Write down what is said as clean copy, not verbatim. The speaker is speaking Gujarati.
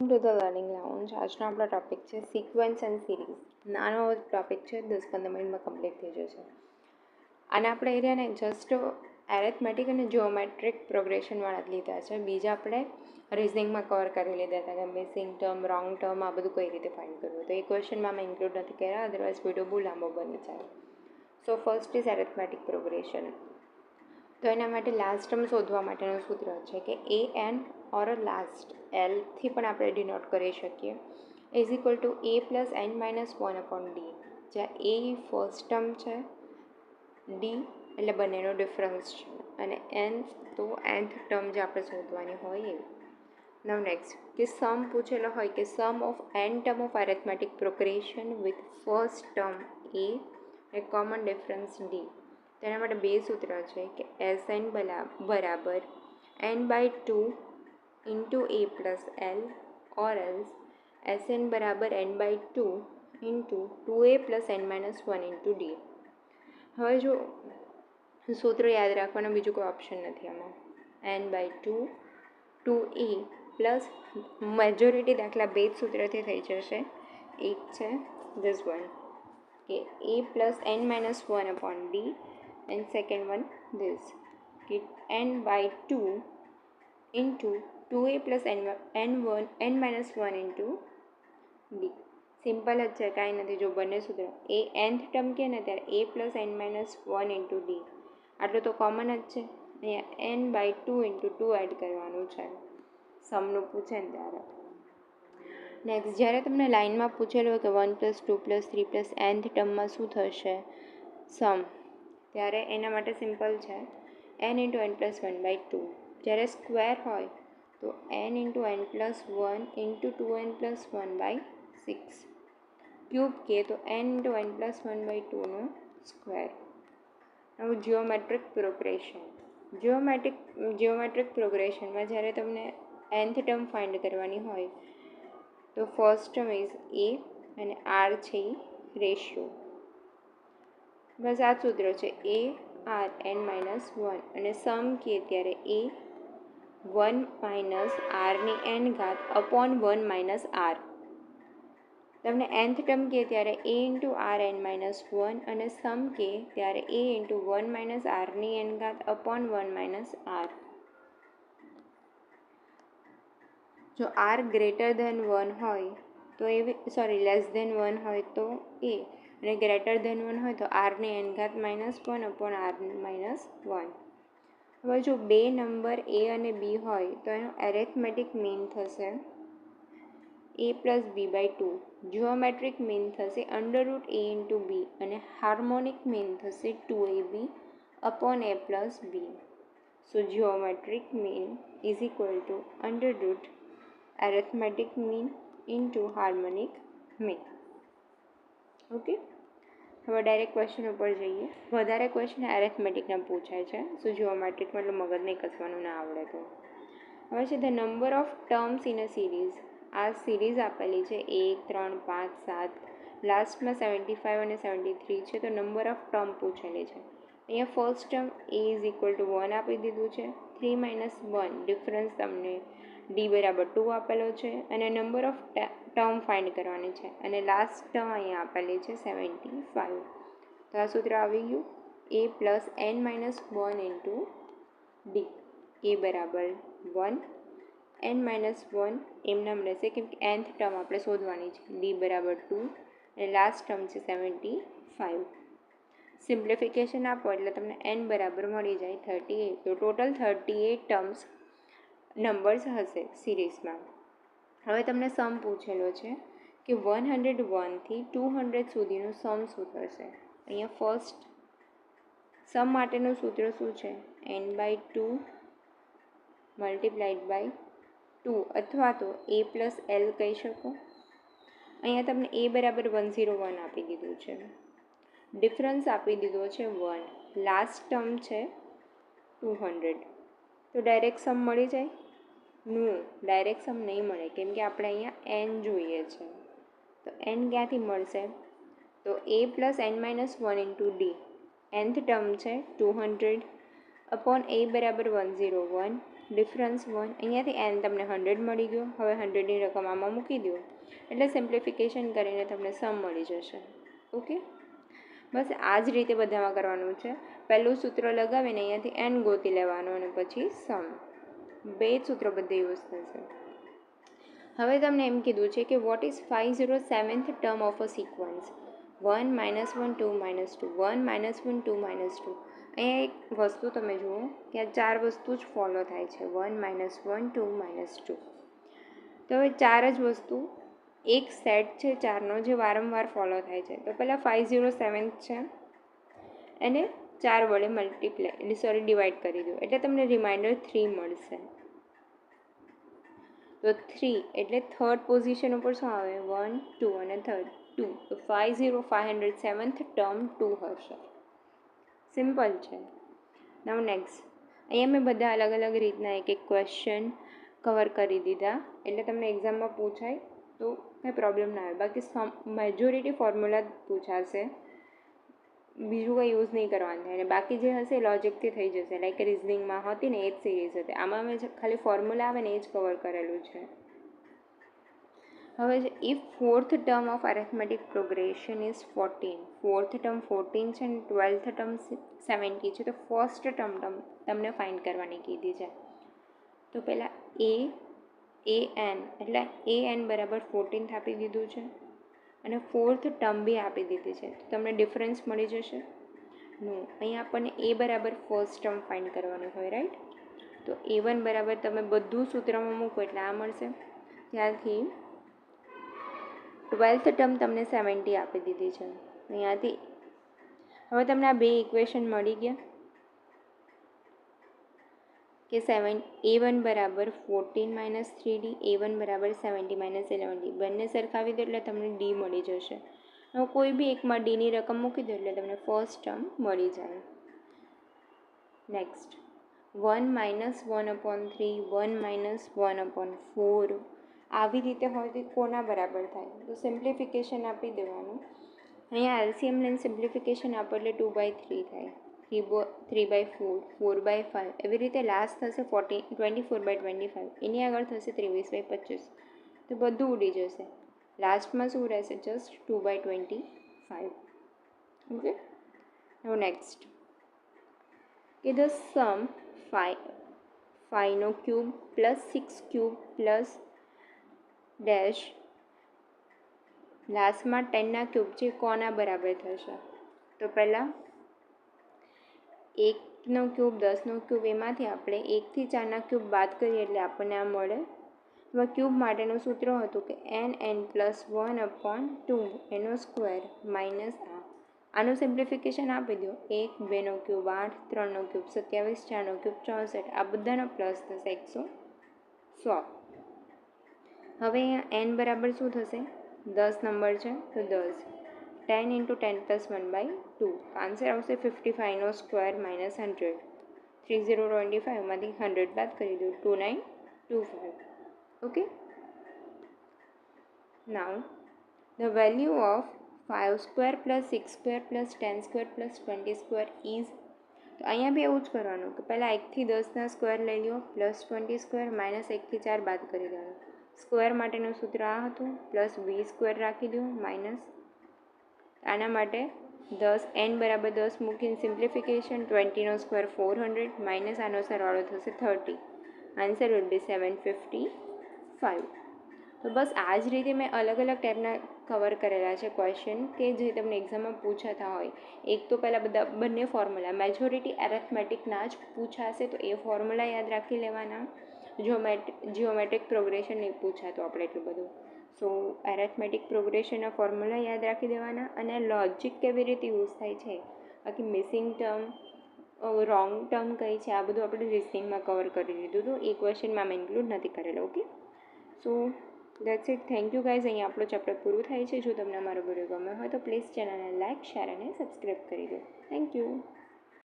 To the learning lounge. આજનો આપણો ટોપિક છે સિક્વન્સ એન્ડ સિરીઝ. નાનો ટોપિક છે, 10-15 મિનિટમાં કમ્પ્લીટ થઈ જશે. અને આપણે એરિયાને જસ્ટ એરેથમેટિક અને જીઓમેટ્રિક પ્રોગ્રેશનવાળા જ લીધા છે. બીજા આપણે રિઝનિંગમાં કવર કરી લીધા હતા કે મિસિંગ ટર્મ, રોંગ ટર્મ, આ બધું કઈ રીતે ફાઇન્ડ કરવું. તો એ ક્વેશ્ચનમાં મેં ઇન્ક્લુડ નથી કર્યા, અદરવાઇઝ વિડીયો બહુ લાંબો બની જાય. So first is arithmetic progression. તો એના માટે લાસ્ટ ટર્મ શોધવા માટેનું સૂત્ર છે કે એ એન ઓર લાસ્ટ એલથી પણ આપણે ડિનોટ કરી શકીએ is equal to a plus n minus 1 upon d. જ્યાં એ ફર્સ્ટ ટર્મ છે, ડી એટલે બંનેનો ડિફરન્સ છે, અને એન તો nth ટર્મ જે આપણે શોધવાની હોય એ. નાઉ નેક્સ્ટ કે સમ પૂછેલો હોય કે sum of n term of arithmetic progression with first term a અને કોમન ડિફરન્સ ડી. તેના માટે બે સૂત્ર છે કે એસ એન બરાબર n by 2 into a plus l or else S n બરાબર n by 2 into 2a plus n minus 1 into d. હવે જો સૂત્ર યાદ રાખવાનું બીજું કોઈ ઓપ્શન નથી આમાં. N by 2 2a plus majority દાખલા બે જ સૂત્રથી થઈ જશે. એક છે ધીસ વન કે a plus n minus 1 upon d, and second one this કે n by 2 into 2a plus n minus 1 into d. Simple જ છે, કાંઈ નથી. જો બંને સૂત્ર એ nth ટર્મ કે ને ત્યારે a plus n minus 1 into d, આટલું તો કોમન જ છે. અહીંયા n બાય 2 ઇન્ટુ 2 એડ કરવાનું છે સમનું પૂછે ને ત્યારે. નેક્સ્ટ, જ્યારે તમને લાઇનમાં પૂછેલું હોય કે 1 પ્લસ 2 પ્લસ 3 પ્લસ nth ટર્મમાં શું થશે સમ, ત્યારે એના માટે સિમ્પલ છે n into n plus 1 by 2. જ્યારે સ્ક્વેર હોય તો n into n plus 1 into 2n plus 1 by 6. Cube કે તો n into n plus 1 by 2નો સ્ક્વેર. હવે જીઓમેટ્રિક પ્રોગ્રેશન. જીઓમેટ્રિક પ્રોગ્રેશનમાં જ્યારે તમને nth ટર્મ ફાઇન્ડ કરવાની હોય તો ફર્સ્ટ ટર્મ ઇઝ એ અને આર છે એ રેશિયો. બસ આ સૂત્ર છે એ આર એન માઇનસ 1, અને સમ કે ત્યારે એ 1 માઇનસ આરની એન ઘાત અપોન 1 માઇનસ આર. તમને nth ટર્મ કે ત્યારે એ ઇન્ટુ આર એન માઇનસ 1, અને સમ કે ત્યારે એ ઇન્ટુ 1 માઇનસ આરની એન ઘાત અપોન 1 માઇનસ આર. જો આર ગ્રેટર ધેન 1 હોય તો લેસ ધેન 1 હોય તો એ, અને ગ્રેટર ધેન 1 હોય તો આરની એન ઘાત માઇનસ 1 અપોન આર માઇનસ 1. હવે જો બે નંબર એ અને બી હોય તો એનો એરેથમેટિક મીન થશે a plus b by 2. Geometric mean થશે અંડરરૂટ a ઇન્ટુ બી, અને હાર્મોનિક મીન થશે 2ab upon a plus b. So geometric mean is equal to under root arithmetic mean into harmonic mean. Okay, હવે ડાયરેક્ટ ક્વેશ્ચન ઉપર જઈએ. વધારે ક્વેશ્ચન એરેથમેટિકના પૂછાય છે, સો જીઓમેટ્રિકમાં એટલું મગજ નહીં કસવાનું ના આવડે તો. હવે છે the number of terms in a series. આ સિરીઝ આપેલી છે 1, 3, 5, 7, લાસ્ટમાં 75 અને 73 છે, તો નંબર ઓફ ટર્મ પૂછેલી છે. અહીંયા first term A is equal two 1 આપી દીધું છે, 3 માઇનસ 1 ડિફરન્સ તમને ડી બરાબર 2 આપેલો છે, અને નંબર ઓફ ટર્મ ફાઇન્ડ કરવાની છે, અને લાસ્ટ ટર્મ અહીંયા આપેલી છે 75. તો આ સૂત્ર આવી ગયું a plus n minus 1 into d. A બરાબર 1, એન માઇનસ 1 એમનામ રહેશે કેમ કે nth ટર્મ આપણે શોધવાની છે. ડી બરાબર 2 અને લાસ્ટ ટર્મ છે 75. સિમ્પ્લિફિકેશન આપો એટલે તમને n બરાબર મળી જાય 38. તો ટોટલ 38 ટર્મ્સ નંબર્સ હશે સિરીઝમાં. હવે તમને સમ પૂછેલો છે કે 101થી 200 સુધીનું સમ શું થશે. અહીંયા ફર્સ્ટ સમ માટેનું સૂત્ર શું છે, n બાય 2 મલ્ટીપ્લાઇડ બાય 2, અથવા તો a પ્લસ એલ કહી શકો. અહીંયા તમને a બરાબર 101 આપી દીધું છે, ડિફરન્સ આપી દીધો છે 1, લાસ્ટ ટર્મ છે 200. તો ડાયરેક્ટ સમ મળી જાય? નું ડાયરેક્ટ સમ નહીં મળે, કેમ કે આપણે અહીંયા n જોઈએ છે. તો n ક્યાંથી મળશે? તો a plus n minus 1 into d. nth term છે 200 અપોન a બરાબર 101, ડિફરન્સ 1, અહીંયાથી n તમને 100 મળી ગયો. હવે 100ની રકમ આમાં મૂકી દો એટલે સિમ્પ્લિફિકેશન કરીને તમને સમ મળી જશે. ઓકે, બસ આ જ રીતે બધામાં કરવાનું છે. પહેલું સૂત્ર લગાવીને અહીંયાથી n ગોતી લેવાનું અને પછી સમ. બે જ સૂત્ર બધે યુઝ થશે. હવે તમને એમ કીધું છે કે what is 507th term of a sequence? 1 -1 2 -2 1 -1 2 -2. અહીંયા એક વસ્તુ તમે જુઓ કે આ ચાર વસ્તુ જ ફોલો થાય છે. 1 -1 2 -2. તો હવે ચાર જ વસ્તુ એક સેટ છે ચારનો જે વારંવાર ફોલો થાય છે. તો પહેલાં 507 છે એને 4 વડે ડિવાઈડ કરી દો એટલે તમને રિમાઇન્ડર 3 મળશે. તો 3 એટલે થર્ડ પોઝિશન ઉપર શું આવે? 1 2 અને થર્ડ 2. તો 507th ટર્મ 2 હશે. સિમ્પલ છે. નાઉ નેક્સ્ટ, અહીંયા મેં બધા અલગ અલગ રીતના એક એક ક્વેશ્ચન કવર કરી દીધા એટલે તમને એક્ઝામમાં પૂછાય તો કંઈ પ્રોબ્લેમ ના આવે. બાકી મેજોરિટી ફોર્મ્યુલા પૂછાશે, બીજું કંઈ યુઝ નહીં કરવાનું થાય. અને બાકી જે હશે લોજિકથી થઈ જશે. લાઈક રિઝનિંગમાં હતી ને એ જ સિરીઝ હતી. આમાં મેં ખાલી ફોર્મ્યુલા આવે ને એ જ કવર કરેલું છે. હવે if fourth term of arithmetic progression is 14, fourth term 14 છે અને 12th ટર્મ 70 છે, તો ફર્સ્ટ ટર્મ તમને ફાઇન્ડ કરવાની કીધી છે. તો પહેલાં an એટલે an બરાબર 14 આપી દીધું છે અને ફોર્થ ટર્મ બી આપી દીધી છે. તો તમને ડિફરન્સ મળી જશે. નો, અહીંયા આપણને a બરાબર ફર્સ્ટ ટર્મ ફાઇન્ડ કરવાનું હોય, રાઈટ? તો a1 બરાબર તમે બધું સૂત્રમાં મૂકો એટલે આ મળશે. ત્યારથી 12th ટર્મ તમને 70 આપી દીધી છે. અહીંયાથી હવે તમને આ બે ઇક્વેશન મળી ગયા કે a1 બરાબર 14 - 3d, a1 બરાબર 70 - 11d. બંને સરખાવી દો એટલે તમને d મળી જશે. હવે કોઈ બી એકમાં dની રકમ મૂકી દો એટલે તમને ફર્સ્ટ ટર્મ મળી જાય. નેક્સ્ટ, 1 - 1/3 1 - 1/4 આવી રીતે હોય તો કોના બરાબર થાય? તો સિમ્પ્લિફિકેશન આપી દેવાનું. અહીંયા એલસીએમ લઈને સિમ્પ્લિફિકેશન આપો એટલે 2/3 થાય, 3/4 4/5 એવી રીતે લાસ્ટ થશે 24/25. એની આગળ થશે 23/25. તો બધું ઉડી જશે. લાસ્ટમાં શું રહેશે? જસ્ટ 2/25. ઓકે, હવે નેક્સ્ટ કે the sum 5 cube plus 6 cube plus dash લાસ્ટમાં 10 ક્યુબ છે કોના બરાબર થશે? તો પહેલાં 1 ક્યુબ 10 ક્યુબ એમાંથી આપણે 1 થી 4 ક્યુબ બાદ કરીએ એટલે આપણને આ મળે. હવે ક્યુબ માટેનું સૂત્ર હતું કે n +1/2 એનો સ્ક્વેર માઇનસ આનું સિમ્પ્લિફિકેશન આપી દો. 1 2 ક્યુબ 8 3 ક્યુબ 27 4 ક્યુબ 64 આ બધાનો પ્લસ થશે 116. હવે અહીંયા n બરાબર શું થશે? 10 નંબર છે તો 10 10 × 10 + 1/2. આન્સર આવશે 55નો સ્ક્વેર માઇનસ 100. 3025માંથી 100 બાદ કરી દો 2925. Okay, now the value of 5² + 6² + 10² + 20² is. તો અહીંયા બી એવું જ કરવાનું કે પહેલાં 1 થી 10ના સ્ક્વેર લઈ લો પ્લસ 20² માઇનસ 1 થી 4 બાદ કરી દેવાનું. સ્ક્વેર માટેનું સૂત્ર આ હતું +b² રાખી દો માઇનસ આના માટે 10 n બરાબર 10 મૂકીને સિમ્પ્લિફિકેશન 20નો સ્ક્વેર 400 માઇનસ આનો સરવાળો થશે 30. Answer will be 755. તો બસ આ જ રીતે મેં અલગ અલગ ટાઈપના કવર કરેલા છે ક્વેશ્ચન કે જે તમને એક્ઝામમાં પૂછાતા હોય. એક તો પહેલાં બંને ફોર્મ્યુલા મેજોરિટી એરેથમેટિકના જ પૂછાશે તો એ ફોર્મ્યુલા યાદ રાખી લેવાના. જીઓમેટ્રિક પ્રોગ્રેશન નહીં પૂછાતું આપણે એટલું બધું. સો એરેથમેટિક પ્રોગ્રેશનના ફોર્મ્યુલા યાદ રાખી દેવાના અને લોજિક કેવી રીતે યુઝ થાય છે, બાકી મિસિંગ ટર્મ રોંગ ટર્મ કઈ છે આ બધું આપણે રિઝનિંગમાં કવર કરી દીધું હતું. એ ક્વેશ્ચનમાં મેં ઇન્ક્લુડ નથી કરેલો. Okay, so that's it. Thank you guys. અહીંયા આપણો ચેપ્ટર પૂરું થાય છે. જો તમને અમારો વિડીયો ગમ્યો હોય તો પ્લીઝ ચેનલને લાઇક શેર અને સબસ્ક્રાઈબ કરી દો. Thank you.